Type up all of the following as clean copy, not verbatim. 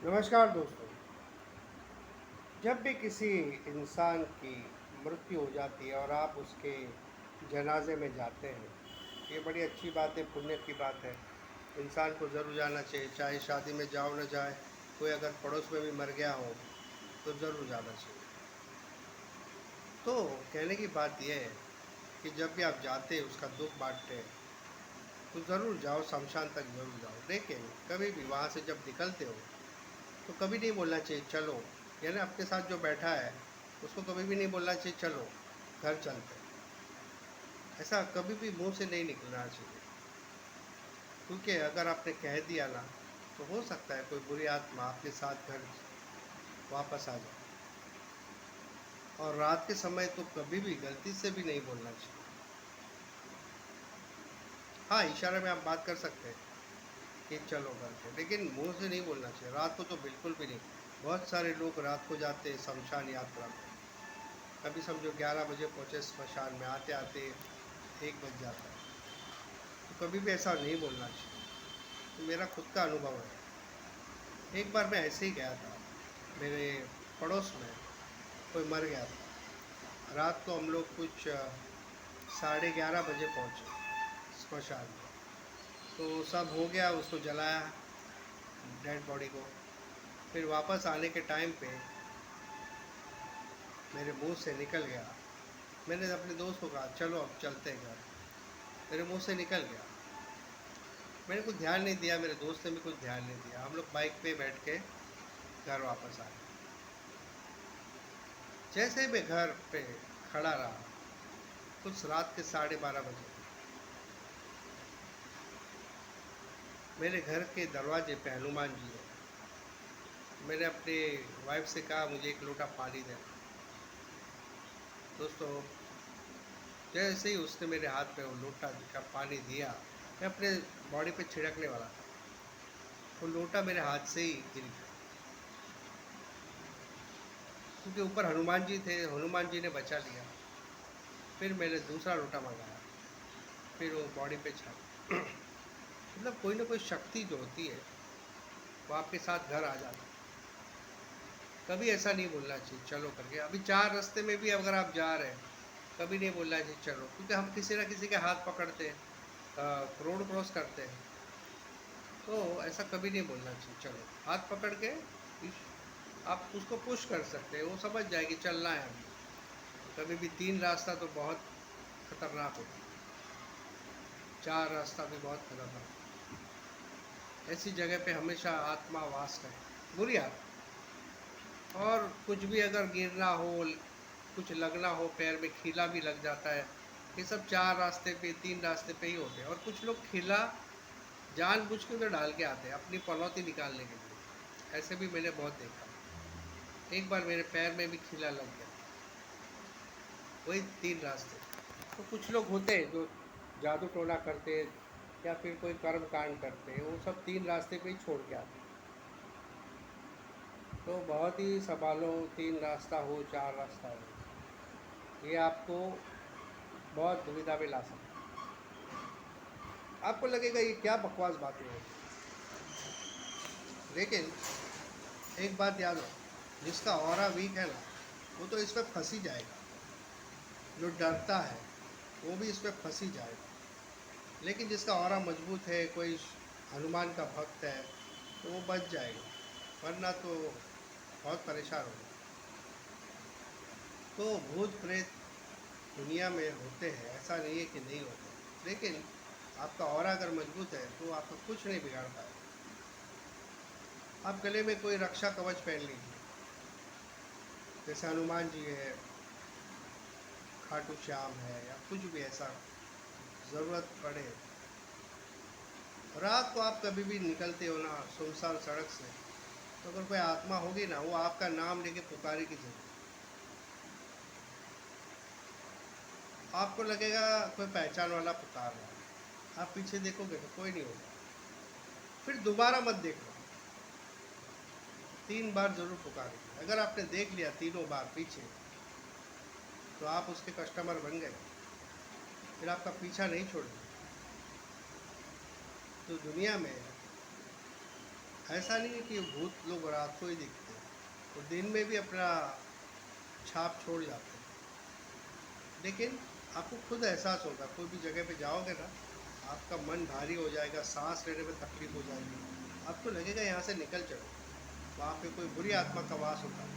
नमस्कार दोस्तों। जब भी किसी इंसान की मृत्यु हो जाती है और आप उसके जनाजे में जाते हैं, ये बड़ी अच्छी बात है, पुण्य की बात है। इंसान को ज़रूर जाना चाहिए, चाहे शादी में जाओ न जाए, कोई अगर पड़ोस में भी मर गया हो तो ज़रूर जाना चाहिए। तो कहने की बात यह है कि जब भी आप जाते हैं, उसका दुख बांटते हैं, तो ज़रूर जाओ, शमशान तक ज़रूर जाओ। लेकिन कभी भी वहाँ से जब निकलते हो तो कभी नहीं बोलना चाहिए चलो, यानी आपके साथ जो बैठा है उसको कभी भी नहीं बोलना चाहिए चलो घर चलते हैं। ऐसा कभी भी मुंह से नहीं निकलना चाहिए, क्योंकि अगर आपने कह दिया ना, तो हो सकता है कोई बुरी आत्मा आपके साथ घर वापस आ जाए। और रात के समय तो कभी भी गलती से भी नहीं बोलना चाहिए। हाँ, इशारे में आप बात कर सकते हैं कि चलो घर पे, लेकिन मुंह से नहीं बोलना चाहिए। रात को तो बिल्कुल भी नहीं। बहुत सारे लोग रात को जाते हैं शमशान यात्रा में। कभी समझो 11 बजे पहुँचे स्मशान में, आते आते 1 बज जाता है। तो कभी भी ऐसा नहीं बोलना चाहिए। तो मेरा खुद का अनुभव है। एक बार मैं ऐसे ही गया था, मेरे पड़ोस में कोई मर गया था। रात को हम लोग कुछ 11:30 बजे पहुँचे स्मशान में। तो सब हो गया, उसको जलाया, डेड बॉडी को। फिर वापस आने के टाइम पे मेरे मुंह से निकल गया, मैंने अपने दोस्त को कहा चलो अब चलते हैं घर। मेरे मुंह से निकल गया, मैंने कुछ ध्यान नहीं दिया, मेरे दोस्त ने भी कुछ ध्यान नहीं दिया। हम लोग बाइक पे बैठ के घर वापस आए। जैसे मैं घर पे खड़ा रहा, कुछ रात के 12:30 बजे मेरे घर के दरवाजे पे हनुमान जी है। मैंने अपने वाइफ से कहा मुझे एक लोटा पानी देना। दोस्तों, जैसे ही उसने मेरे हाथ में वो लोटा का पानी दिया, मैं अपने बॉडी पे छिड़कने वाला था, वो लोटा मेरे हाथ से ही गिर गया। क्योंकि ऊपर हनुमान जी थे, हनुमान जी ने बचा लिया। फिर मैंने दूसरा लोटा मंगाया, फिर वो बॉडी पे छाया। मतलब कोई ना कोई शक्ति जो होती है वो आपके साथ घर आ जाती है। कभी ऐसा नहीं बोलना चाहिए चलो करके। अभी 4 रास्ते में भी अगर आप जा रहे हैं, कभी नहीं बोलना चाहिए चलो, क्योंकि हम किसी ना किसी के हाथ पकड़ते हैं, रोड क्रॉस करते हैं। तो ऐसा कभी नहीं बोलना चाहिए चलो। हाथ पकड़ के आप उसको पुश कर सकते हैं, वो समझ जाएगी चलना है अभी। कभी भी 3 रास्ता तो बहुत खतरनाक होता है, 4 रास्ता भी बहुत खतरनाक। ऐसी जगह पे हमेशा आत्मा वास करे, बुरी आत्मा। और कुछ भी अगर गिरना हो, कुछ लगना हो, पैर में खीला भी लग जाता है। ये सब 4 रास्ते पे, 3 रास्ते पे ही होते हैं। और कुछ लोग खीला जानबूझ के उधर डाल के आते हैं अपनी पनौती निकालने के लिए। ऐसे भी मैंने बहुत देखा। एक बार मेरे पैर में भी खीला लग गया, वही 3 रास्ते। तो कुछ लोग होते हैं जो जादू टोना करते हैं या फिर कोई कर्म कांड करते हैं, वो सब 3 रास्ते पे ही छोड़ के आते हैं। तो बहुत ही संभालो, 3 रास्ता हो, 4 रास्ता हो, ये आपको बहुत दुविधा में ला सकता है। आपको लगेगा ये क्या बकवास बातें होती हैं, लेकिन एक बात याद हो, जिसका ऑरा वीक है ना, वो तो इसमें फंस ही जाएगा। जो डरता है वो भी इसमें फंस ही जाएगा। लेकिन जिसका ऑरा मजबूत है, कोई हनुमान का भक्त है, तो वो बच जाएगा, वरना तो बहुत परेशान होगा। तो भूत प्रेत दुनिया में होते हैं, ऐसा नहीं है कि नहीं होते, लेकिन आपका ऑरा अगर मजबूत है तो आपका कुछ नहीं बिगाड़ पाएगा। आप गले में कोई रक्षा कवच पहन लीजिए, जैसे हनुमान जी है, खाटू श्याम है, या कुछ भी ऐसा ज़रूरत पड़े। रात को आप कभी भी निकलते हो ना सुनसान सड़क से, तो अगर कोई आत्मा होगी ना, वो आपका नाम लेके पुकारेगी जरूर। आपको लगेगा कोई पहचान वाला पुकार रहा है, आप पीछे देखोगे तो कोई नहीं होगा। फिर दोबारा मत देखो, 3 बार जरूर पुकारेगी। अगर आपने देख लिया तीनों बार पीछे, तो आप उसके कस्टमर बन गए, फिर आपका पीछा नहीं छोड़ेगी। तो दुनिया में ऐसा नहीं है कि भूत लोग रात को ही दिखते हैं, वो दिन में भी अपना छाप छोड़ जाते हैं। लेकिन आपको खुद एहसास होगा, कोई भी जगह पे जाओगे ना, आपका मन भारी हो जाएगा, सांस लेने में तकलीफ हो जाएगी, आपको लगेगा यहाँ से निकल चलो। वहाँ पे कोई बुरी आत्मा का वास होता है,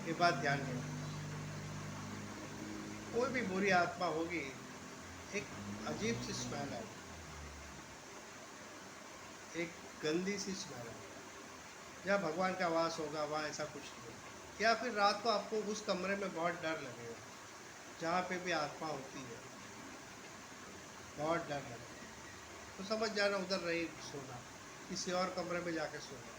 ये बात ध्यान रखना। कोई भी बुरी आत्मा होगी, एक अजीब सी स्मेल है, एक गंदी सी स्मेल है। जहाँ भगवान का वास होगा वहाँ ऐसा कुछ नहीं होगा। या फिर रात को आपको उस कमरे में बहुत डर लगेगा, जहाँ पे भी आत्मा होती है बहुत डर लगेगा, तो समझ जाना उधर नहीं सोना, किसी और कमरे में जाके सोना।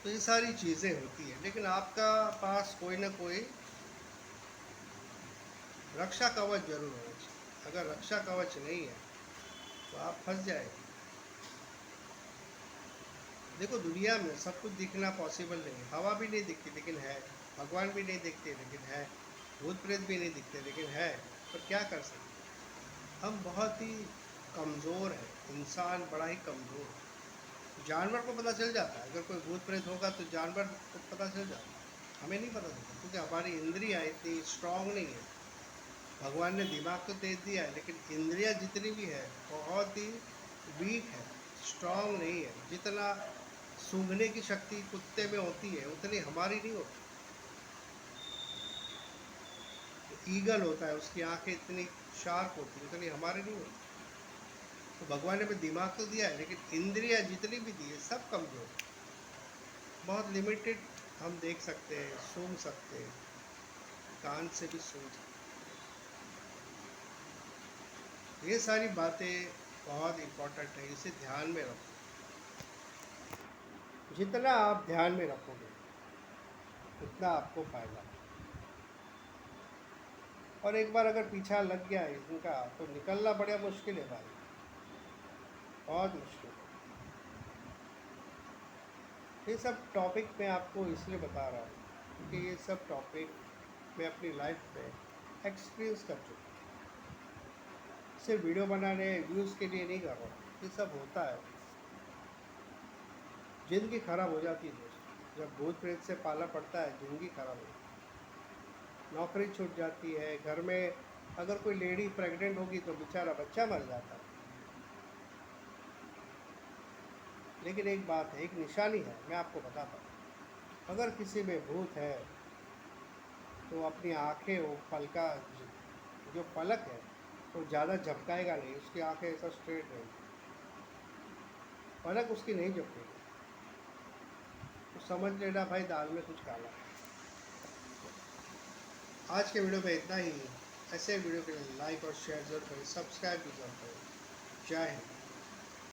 तो ये सारी चीज़ें होती है, लेकिन आपका पास कोई ना कोई रक्षा कवच जरूर होना चाहिए। अगर रक्षा कवच नहीं है तो आप फंस जाएंगे। देखो, दुनिया में सब कुछ दिखना पॉसिबल नहीं है, हवा भी नहीं दिखती लेकिन है, भगवान भी नहीं दिखते लेकिन है, भूत प्रेत भी नहीं दिखते लेकिन है। पर क्या कर सकते हैं, हम बहुत ही कमज़ोर हैं, इंसान बड़ा ही कमज़ोर है। जानवर को पता चल जाता है, अगर कोई भूत प्रेत होगा तो जानवर को पता चल जाता है, हमें नहीं पता चलता, क्योंकि हमारी इंद्रियाँ इतनी स्ट्रांग नहीं है। भगवान ने दिमाग तो दे दिया है, लेकिन इंद्रियां जितनी भी है बहुत ही वीक है, स्ट्रांग नहीं है। जितना सूंघने की शक्ति कुत्ते में होती है उतनी हमारी नहीं होती। तो ईगल होता है, उसकी आंखें इतनी शार्प होती है, उतनी हमारी नहीं होती। तो भगवान ने भी दिमाग तो दिया है, लेकिन इंद्रियां जितनी भी दी है सब कमजोर है, बहुत लिमिटेड। हम देख सकते हैं, सूंघ सकते हैं, कान से भी सूंघ सकते हैं। ये सारी बातें बहुत इम्पोर्टेंट है, इसे ध्यान में रखो। जितना आप ध्यान में रखोगे उतना आपको फायदा। और एक बार अगर पीछा लग गया है इनका तो निकलना बड़ा मुश्किल है भाई, बहुत मुश्किल है। ये सब टॉपिक मैं आपको इसलिए बता रहा हूँ क्योंकि ये सब टॉपिक मैं अपनी लाइफ में एक्सपीरियंस कर चुका हूँ। सिर्फ वीडियो बनाने व्यूज़ के लिए नहीं कर रहा हूँ, ये सब होता है, ज़िंदगी खराब हो जाती है दोस्त। जब भूत प्रेत से पाला पड़ता है ज़िंदगी खराब हो जाती है, नौकरी छूट जाती है, घर में अगर कोई लेडी प्रेग्नेंट होगी तो बेचारा बच्चा मर जाता है। लेकिन एक बात है, एक निशानी है, मैं आपको बताता हूँ। अगर किसी में भूत है तो अपनी आँखें, वो पलका, जो पलक है वो ज़्यादा झपकाएगा नहीं, उसकी आंखें ऐसा स्ट्रेट रहेगी, पलक उसकी नहीं झपकेगी, तो समझ लेना भाई दाल में कुछ काला है। आज के वीडियो में इतना ही। ऐसे वीडियो के लिए लाइक और शेयर जरूर करें, सब्सक्राइब भी जरूर करें। जय हिंद।